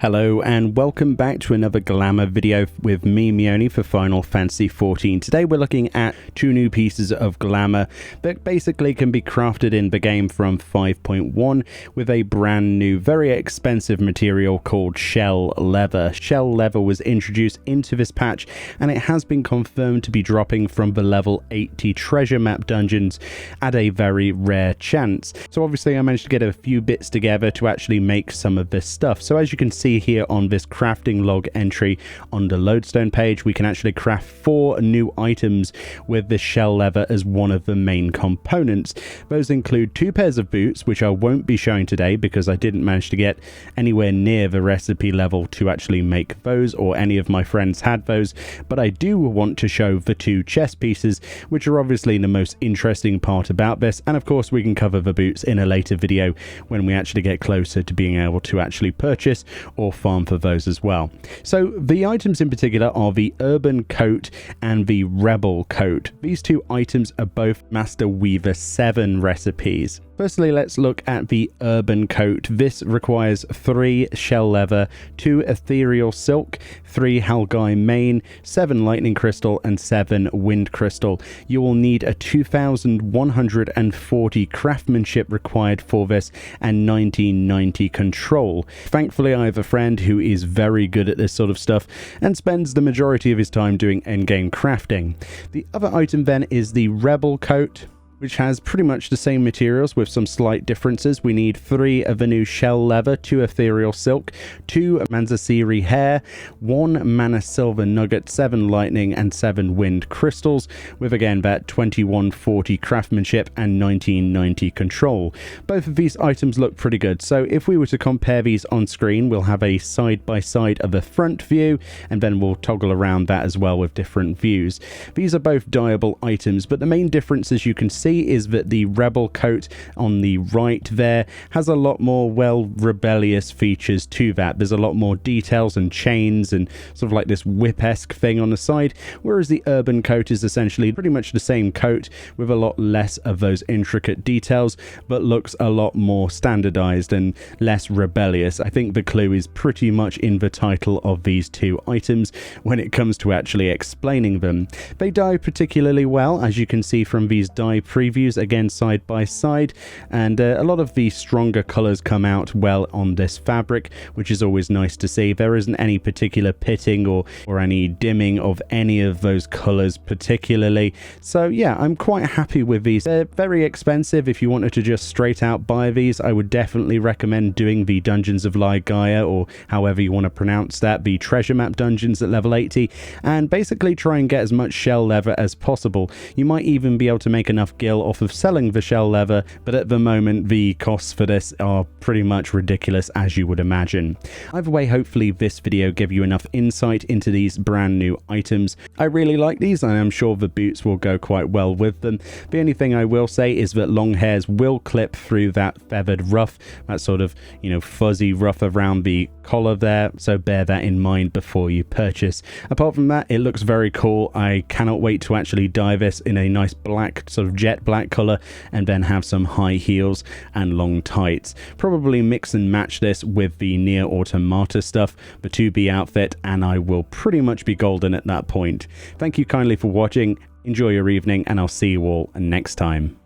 Hello and welcome back to another Glamour video with me, Meoni, for Final Fantasy XIV. Today we're looking at two new pieces of Glamour that basically can be crafted in the game from 5.1 with a brand new, very expensive material called Shell Leather. Shell Leather was introduced into this patch and it has been confirmed to be dropping from the level 80 treasure map dungeons at a very rare chance. So obviously I managed to get a few bits together to actually make some of this stuff. So as you can see here on this crafting log entry on the lodestone page, we can actually craft 4 new items with this shell leather as one of the main components. Those include 2 pairs of boots, which I won't be showing today because I didn't manage to get anywhere near the recipe level to actually make those, or any of my friends had those, but I do want to show the 2 chest pieces, which are obviously the most interesting part about this, and of course we can cover the boots in a later video when we actually get closer to being able to actually purchase or farm for those as well. So the items in particular are the Urban Coat and the Rebel Coat. These 2 items are both Master Weaver 7 recipes. Firstly, let's look at the Urban Coat. This requires 3 shell leather, 2 ethereal silk, 3 Halgai mane, 7 lightning crystal, and 7 wind crystal. You will need a 2140 craftsmanship required for this and 1990 control. Thankfully, I have a friend who is very good at this sort of stuff and spends the majority of his time doing endgame crafting. The other item then is the Rebel Coat, which has pretty much the same materials with some slight differences. We need 3 of the new shell leather, 2 ethereal silk, 2 Manzasiri hair, 1 mana silver nugget, 7 lightning and 7 wind crystals, with again that 2140 craftsmanship and 1990 control. Both of these items look pretty good, so if we were to compare these on screen, we'll have a side by side of the front view, and then we'll toggle around that as well with different views. These are both dyeable items, but the main difference, as you can see, is that the Rebel Coat on the right there has a lot more, well, rebellious features to that. There's a lot more details and chains and sort of like this whip-esque thing on the side, whereas the Urban Coat is essentially pretty much the same coat with a lot less of those intricate details, but looks a lot more standardized and less rebellious. I think the clue is pretty much in the title of these 2 items when it comes to actually explaining them. They dye particularly well, as you can see from these dye previews again side by side, and a lot of the stronger colors come out well on this fabric, which is always nice to see. There isn't any particular pitting or any dimming of any of those colors particularly, so yeah, I'm quite happy with these. They're very expensive. If you wanted to just straight out buy these, I would definitely recommend doing the Dungeons of Gaia, or however you want to pronounce that, the treasure map dungeons at level 80, and basically try and get as much shell leather as possible. You might even be able to make enough gil off of selling the shell leather, but at the moment the costs for this are pretty much ridiculous, as you would imagine. Either way, hopefully this video gave you enough insight into these brand new items. I really like these, and I'm sure the boots will go quite well with them. The only thing I will say is that long hairs will clip through that feathered ruff, that sort of, you know, fuzzy ruff around the collar there, so bear that in mind before you purchase. Apart from that, it looks very cool. I cannot wait to actually dye this in a nice black, sort of jet black color, and then have some high heels and long tights. Probably mix and match this with the Nier Automata stuff, the 2B outfit, and I will pretty much be golden at that point. Thank you kindly for watching, enjoy your evening, and I'll see you all next time.